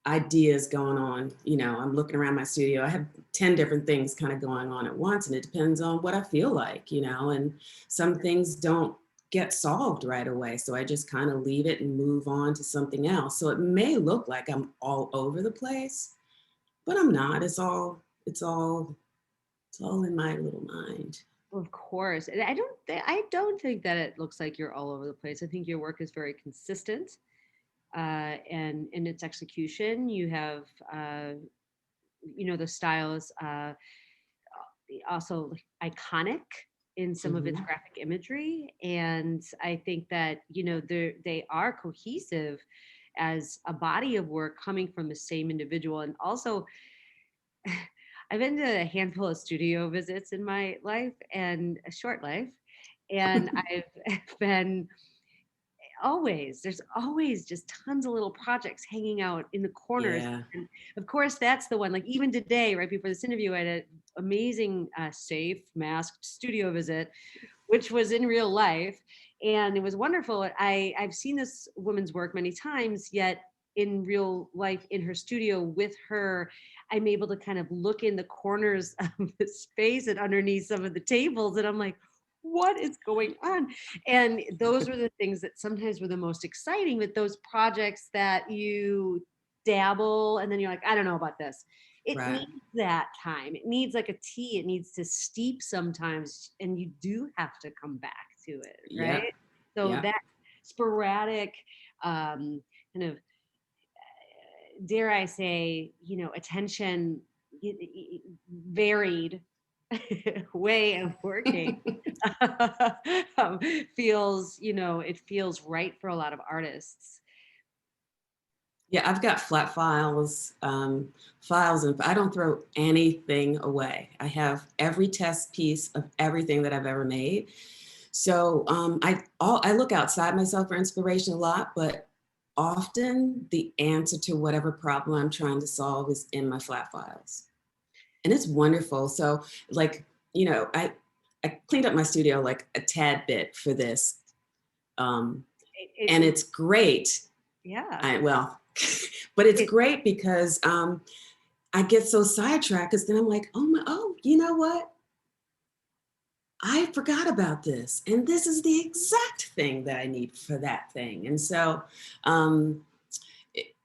ideas going on. You know, I'm looking around my studio. I have 10 different things kind of going on at once, and it depends on what I feel like, you know, and some things don't get solved right away. So I just kind of leave it and move on to something else. So it may look like I'm all over the place, but I'm not. It's all in my little mind. Of course. And I don't think that it looks like you're all over the place. I think your work is very consistent. And in its execution, you have, you know, the style is also iconic in some of its graphic imagery. And I think that, you know, they are cohesive as a body of work coming from the same individual. And also, I've been to a handful of studio visits in my life and a short life. And I've been there's always just tons of little projects hanging out in the corners. Yeah. And of course, that's the one, like even today, right before this interview, I had an amazing, safe, masked studio visit, which was in real life. And it was wonderful. I've seen this woman's work many times, yet in real life in her studio with her, I'm able to kind of look in the corners of the space and underneath some of the tables. And I'm like, what is going on? And those were the things that sometimes were the most exciting with those projects that you dabble and then you're like, I don't know about this. It Right. needs that time. It needs like a tea. It needs to steep sometimes, and you do have to come back to it, right? Yep. So Yep. that sporadic kind of, dare I say, you know, attention varied way of working feels, you know, it feels right for a lot of artists. Yeah, I've got flat files, and I don't throw anything away. I have every test piece of everything that I've ever made. So I look outside myself for inspiration a lot, but often the answer to whatever problem I'm trying to solve is in my flat files. And it's wonderful. So like, you know, I cleaned up my studio like a tad bit for this. And it's great. Yeah. But it's great because I get so sidetracked because then I'm like, you know what? I forgot about this. And this is the exact thing that I need for that thing. And so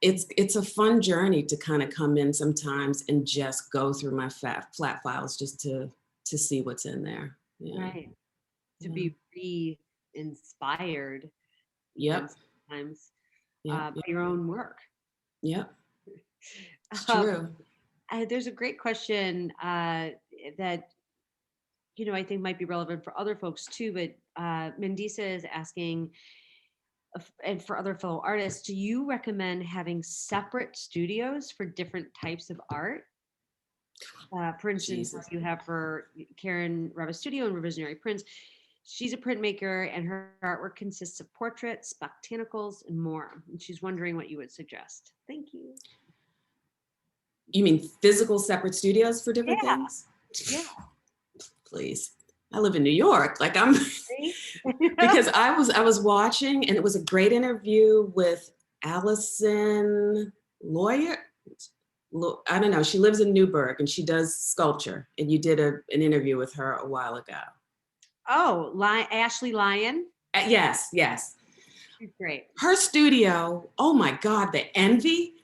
it's a fun journey to kind of come in sometimes and just go through my flat files just to see what's in there. Yeah. Right. To Yeah. be inspired Yep. even sometimes Yep. by your own work. Yep. It's Um, true. there's a great question that I think might be relevant for other folks too. But Mandisa is asking, and for other fellow artists, do you recommend having separate studios for different types of art? For instance, Jesus. you have for Karen REVIS Studio and REVISionary Prints. She's a printmaker, and her artwork consists of portraits, botanicals, and more. And she's wondering what you would suggest. Thank you. You mean physical separate studios for different Yeah. things? Yeah. Please. I live in New York. Like I'm because I was watching, and it was a great interview with Allison Lawyer. I don't know. She lives in Newburgh and she does sculpture. And you did an interview with her a while ago. Oh, Ashley Lyon. Yes, yes. She's great. Her studio, oh my God, the envy.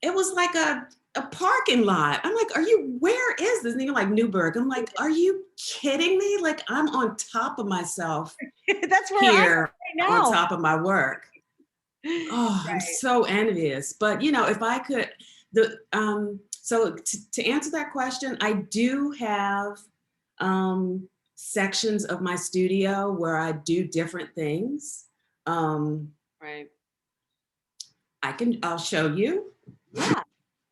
It was like a parking lot. I'm like, where is this? And you're like, Newburgh. I'm like, are you kidding me? Like, I'm on top of myself That's where here I'm right now. on top of my work. Oh, right. I'm so envious. But, if I could, so to answer that question, I do have sections of my studio where I do different things. Right. I'll show you. Yeah.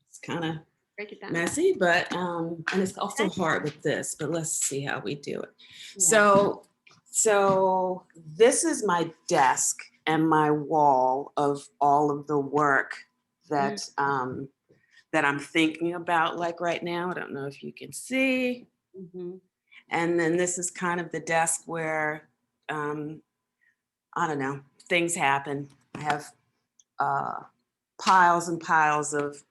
It's kind of break it down. Messy, but and it's also hard with this, but let's see how we do it. Yeah. So this is my desk and my wall of all of the work that that I'm thinking about, like right now. I don't know if you can see. Mm-hmm. And then this is kind of the desk where I don't know, things happen. I have piles and piles of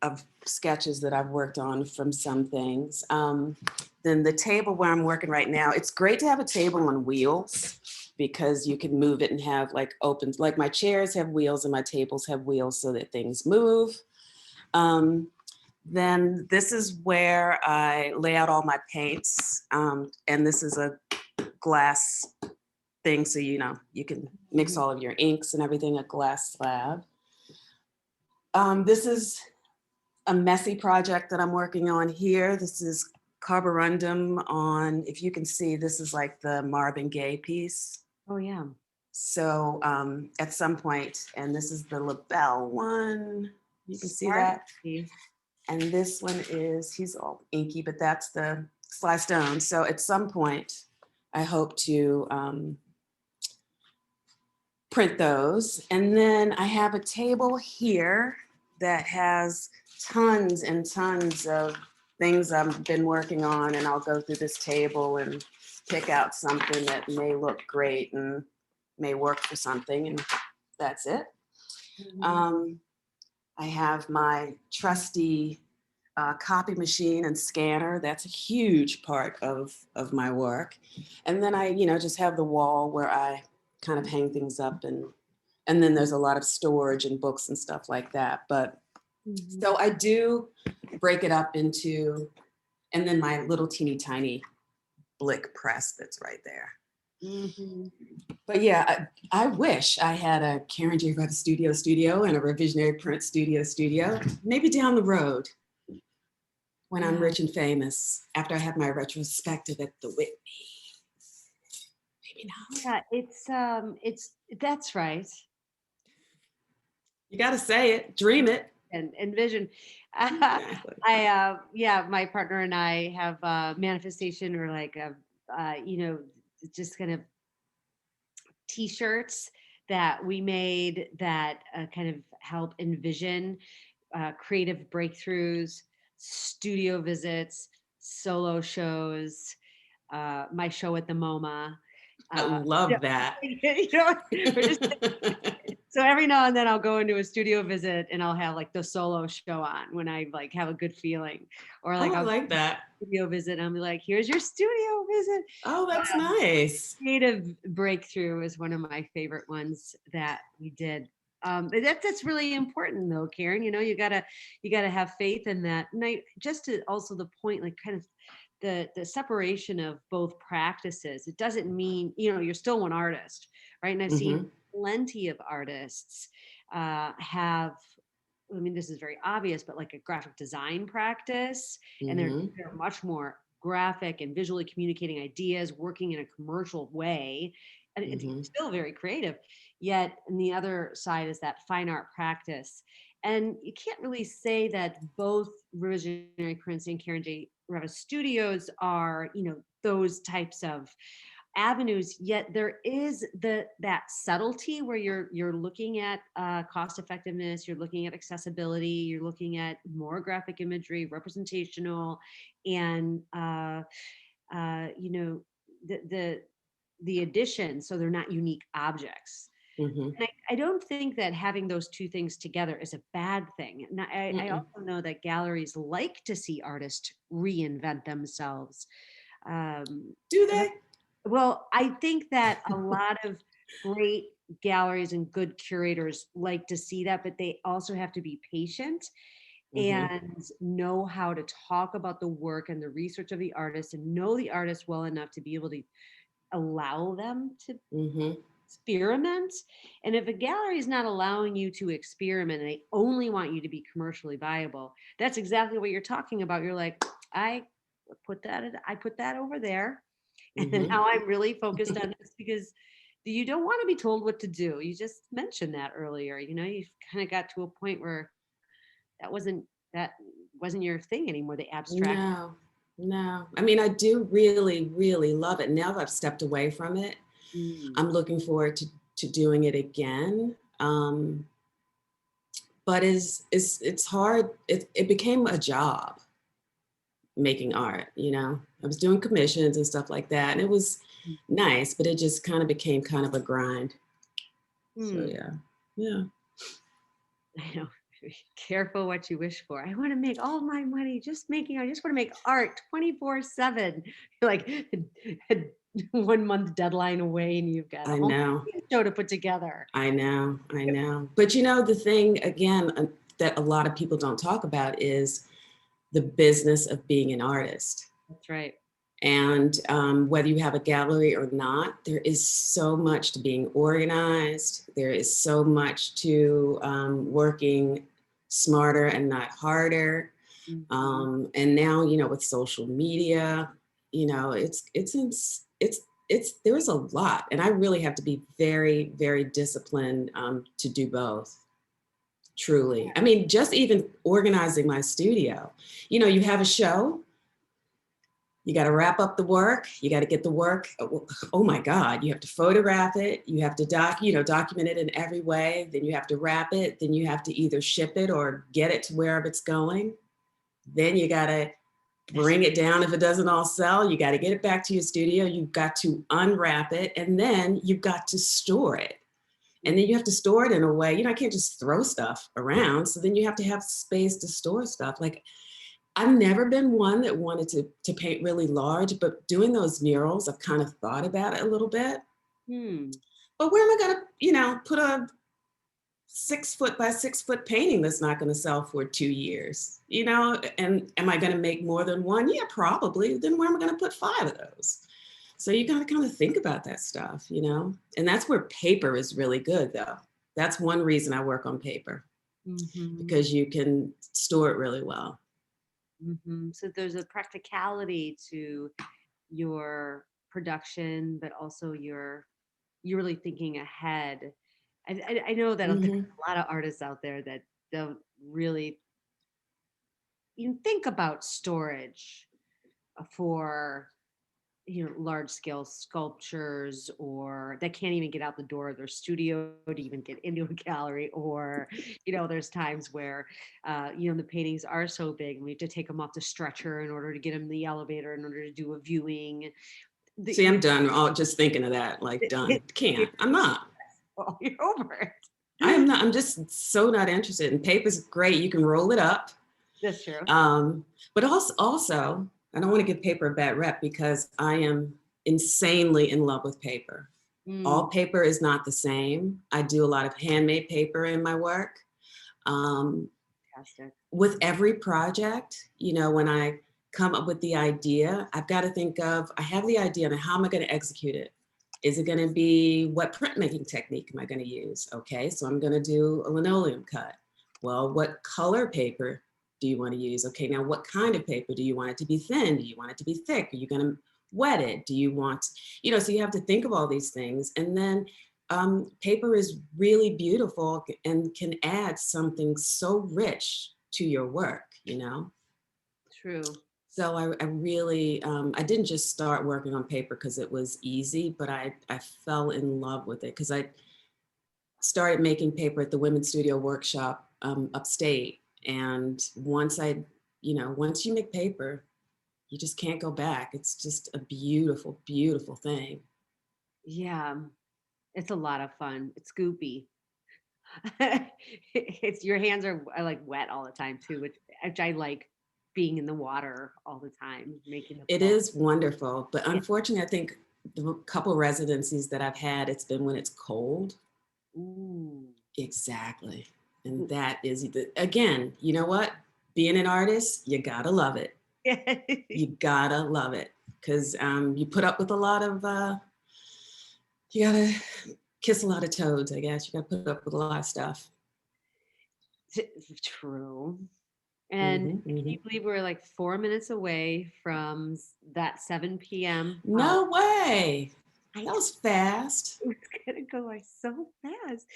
sketches that I've worked on from some things. Then the table where I'm working right now, it's great to have a table on wheels because you can move it and have like like my chairs have wheels and my tables have wheels so that things move. Then this is where I lay out all my paints. And this is a glass thing. So, you can mix all of your inks and everything, a glass slab. This is a messy project that I'm working on here. This is carborundum on, if you can see, this is like the Marvin Gaye piece. Oh, yeah. So at some point, and this is the labelle one. You can see that. And this one he's all inky, but that's the Sly Stone. So at some point, I hope to print those. And then I have a table here that has tons and tons of things I've been working on, and I'll go through this table and pick out something that may look great and may work for something, and that's it. Mm-hmm. I have my trusty copy machine and scanner. That's a huge part of my work. And then I, just have the wall where I kind of hang things up, and then there's a lot of storage and books and stuff like that. But so I do break it up into, and then my little teeny tiny Blick press that's right there. Mm-hmm. But yeah, I wish I had a Karen J REVIS Studio and a REVISionary Prints Studio. Maybe down the road when I'm rich and famous, after I have my retrospective at the Whitney. Maybe not. Yeah, that's right. You got to say it, dream it. And envision. Exactly. My partner and I have a manifestation, or like just kind of t-shirts that we made that kind of help envision creative breakthroughs, studio visits, solo shows, my show at the MoMA. I love that. So every now and then I'll go into a studio visit and I'll have like the solo show on when I like have a good feeling, or like I like that studio visit. And I'll be like, "Here's your studio visit." Oh, that's nice. Creative breakthrough is one of my favorite ones that we did. That's really important though, Karen. You gotta have faith in that. And just to also the point, like kind of the separation of both practices. It doesn't mean, you're still one artist, right? And I've seen Mm-hmm. plenty of artists have, I mean, this is very obvious, but like a graphic design practice, and Mm-hmm. they're much more graphic and visually communicating ideas, working in a commercial way, and it's Mm-hmm. still very creative. Yet, on the other side is that fine art practice, and you can't really say that both Revisionary Prints and Karen J REVIS Studios are, those types of avenues, yet there is that subtlety where you're looking at cost effectiveness, you're looking at accessibility, you're looking at more graphic imagery, representational, and the the addition, so they're not unique objects. Mm-hmm. And I don't think that having those two things together is a bad thing. And I Mm-mm. also know that galleries like to see artists reinvent themselves. Um, Do and they? well, I think that a lot of great galleries and good curators like to see that, but they also have to be patient Mm-hmm. and know how to talk about the work and the research of the artist and know the artist well enough to be able to allow them to Mm-hmm. experiment. And if a gallery is not allowing you to experiment and they only want you to be commercially viable, that's exactly what you're talking about. You're like, I put that over there. And then Mm-hmm. now I'm really focused on this because you don't want to be told what to do. You just mentioned that earlier. You've kind of got to a point where that wasn't that wasn't your thing anymore, the abstract. No, no. I mean, I do really, really love it. Now that I've stepped away from it, Mm, I'm looking forward to doing it again. But it's hard. It became a job making art, you know. I was doing commissions and stuff like that, and it was mm, nice, but it just kind of became kind of a grind. So mm. yeah, yeah. I know. Be careful what you wish for. I want to make all my money just making. I just want to make art 24/7. You're like a 1 month deadline away, and you've got a I whole know, show to put together. I know, I know. But you know, the thing again that a lot of people don't talk about is the business of being an artist. That's right. And whether you have a gallery or not, there is so much to being organized. There is so much to working smarter and not harder. Mhm. And now, you know, with social media, you know, there's a lot, and I really have to be very, very disciplined to do both. Truly, I mean, just even organizing my studio. You know, you have a show, you got to wrap up the work, you got to get the work, oh my god, you have to photograph it, you have to document it in every way, then you have to wrap it, then you have to either ship it or get it to wherever it's going, then you got to Yes. bring it down. If it doesn't all sell, you got to get it back to your studio, you've got to unwrap it, and then you've got to store it, and then you have to store it in a way, you know, I can't just throw stuff around, so then you have to have space to store stuff. Like, I've never been one that wanted to paint really large, but doing those murals, I've kind of thought about it a little bit. Hmm. But where am I going to, you know, put a 6 foot by 6 foot painting that's not going to sell for 2 years, you know? And am I going to make more than one? Yeah, probably. Then where am I going to put 5 of those? So you got to kind of think about that stuff, you know? And that's where paper is really good, though. That's one reason I work on paper, Mhm. because you can store it really well. Mhm. So there's a practicality to your production, but also you're really thinking ahead. I know that there's Mm-hmm. a lot of artists out there that don't really even think about storage for large scale sculptures, or that can't even get out the door of their studio to even get into a gallery, or there's times where the paintings are so big and we have to take them off the stretcher in order to get them in the elevator in order to do a viewing. See, the, I'm done. All just thinking of that, like done. Can't. I'm not. you're over I am it. not. I'm just so not interested. And paper's great. You can roll it up. That's true. Um, but also, I don't want to give paper a bad rep because I am insanely in love with paper. Mm, All paper is not the same. I do a lot of handmade paper in my work. Um, fantastic. with every project, you know, when I come up with the idea, I've got to think of, I have the idea, and how am I going to execute it? Is it going to be, what printmaking technique am I going to use? Okay, so I'm going to do a linoleum cut. Well, what color paper do you want to use? Okay, now what kind of paper? Do you want it to be thin? Do you want it to be thick? Are you going to wet it? Do you want, so you have to think of all these things. And then paper is really beautiful and can add something so rich to your work, True. So I really, I didn't just start working on paper because it was easy, but I fell in love with it because I started making paper at the Women's Studio workshop upstate. And once once you make paper, you just can't go back. It's just a beautiful, beautiful thing. Yeah, it's a lot of fun. It's goopy. Your hands are like wet all the time too, which I like, being in the water all the time, making it is wonderful. But unfortunately, I think the couple residencies that I've had, it's been when it's cold. Ooh. Exactly. And that is, again, you know what? Being an artist, you gotta love it. You gotta love it. Because you put up with a lot of, you gotta kiss a lot of toads, I guess. You gotta put up with a lot of stuff. True. And can you believe we're like 4 minutes away from that 7 p.m.? No way. That was fast. It was gonna go like so fast.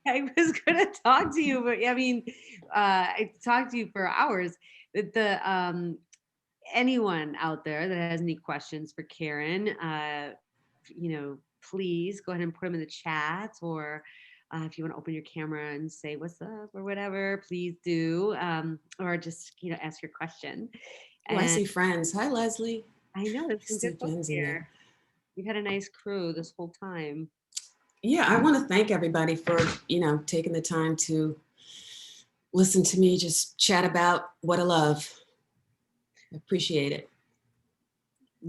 I was gonna talk to you, but I mean, I talked to you for hours. Anyone out there that has any questions for Karen, please go ahead and put them in the chat, or if you want to open your camera and say what's up or whatever, please do, or just ask your question. I see friends. Hi, Leslie. I know there's some good folks here. You've had a nice crew this whole time. Yeah, I want to thank everybody for taking the time to listen to me just chat about what I love. I appreciate it.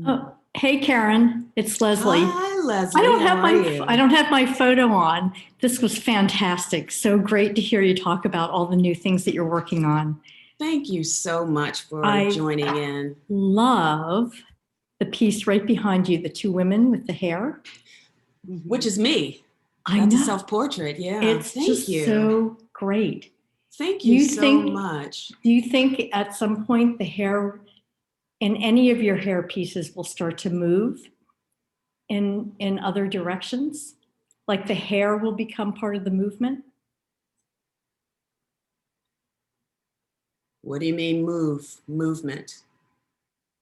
Oh, hey Karen, it's Leslie. Hi, Leslie. I don't have my photo on. This was fantastic. So great to hear you talk about all the new things that you're working on. Thank you so much for joining in. Love the piece right behind you, the two women with the hair. Which is me. That's a self-portrait. Yeah. It's Thank you. So great. Thank you so much. Do you think at some point the hair in any of your hair pieces will start to move in other directions? Like the hair will become part of the movement? What do you mean movement?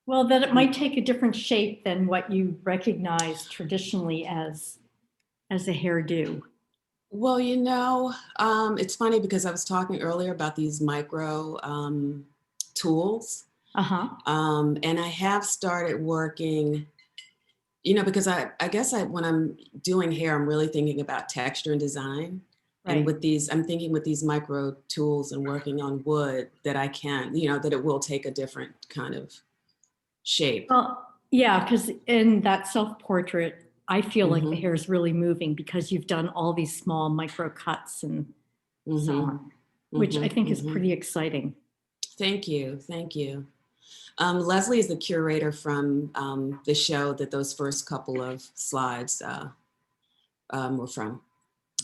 Well, that it might take a different shape than what you recognize traditionally as a hairdo. Well, it's funny because I was talking earlier about these micro tools. And I have started working, because I guess when I'm doing hair, I'm really thinking about texture and design. Right. And with these, I'm thinking with these micro tools and working on wood that I can, that it will take a different kind of shape. Well, yeah, because in that self-portrait, I feel like the hair is really moving because you've done all these small micro cuts and so on, which I think is pretty exciting. Thank you. Thank you. Leslie is the curator from the show that those first couple of slides were from.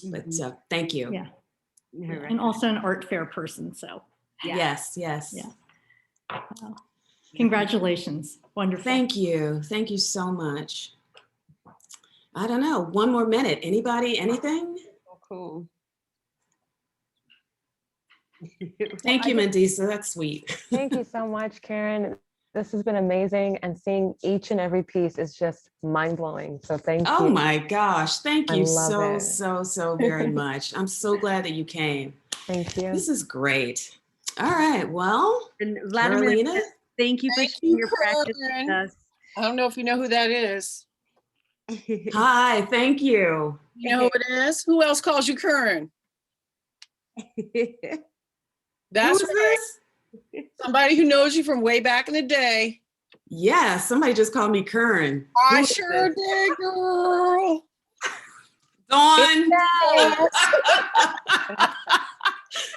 But thank you. Yeah. And also an art fair person. So yes. Yeah. Congratulations. Wonderful. Thank you. Thank you so much. I don't know. One more minute. Anybody? Anything? Oh, cool. Thank you, Mandisa. That's sweet. Thank you so much, Karen. This has been amazing, and seeing each and every piece is just mind-blowing. So thank you. Oh my gosh. Thank you so very much. I'm so glad that you came. Thank you. This is great. All right. Well, and Vladimir, Carolina, thank you for sharing your practice with us. I don't know if you know who that is. Hi, thank you. You know who it is? Who else calls you Karen? That's right. Somebody who knows you from way back in the day. Yeah, somebody just called me Karen. I sure did, girl. Dawn.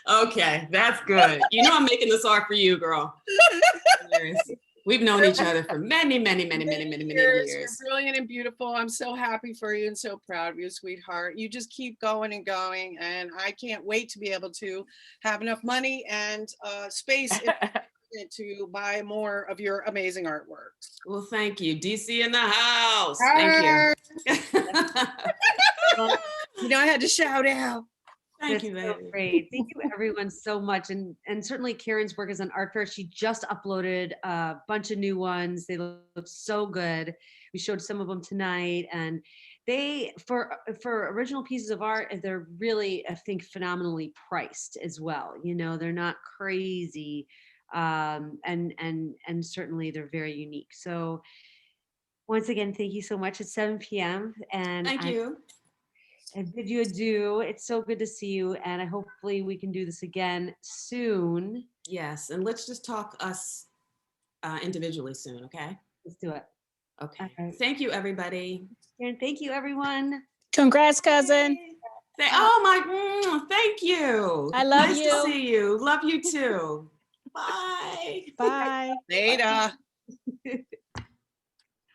Okay, that's good. I'm making this art for you, girl. We've known each other for many, many, many, many, many, many years. You're brilliant and beautiful. I'm so happy for you and so proud of you, sweetheart. You just keep going and going. And I can't wait to be able to have enough money and space to buy more of your amazing artworks. Well, thank you. DC in the house. Thank you. You know, I had to shout out. Thank That's you, so baby. great. Thank you everyone so much. And certainly Karen's work is on Artfare. She just uploaded a bunch of new ones. They look so good. We showed some of them tonight, and they, for original pieces of art, they're really, I think, phenomenally priced as well. You know, they're not crazy. And certainly they're very unique. So once again, thank you so much. It's 7 p.m. and Thank you. I bid you adieu. It's so good to see you, and hopefully we can do this again soon. Yes, and let's just talk us individually soon, okay? Let's do it. Okay. All right. Thank you, everybody. And thank you, everyone. Congrats, cousin. Oh my, thank you. I love nice you. to see you. Love you too. Bye. Bye. Later.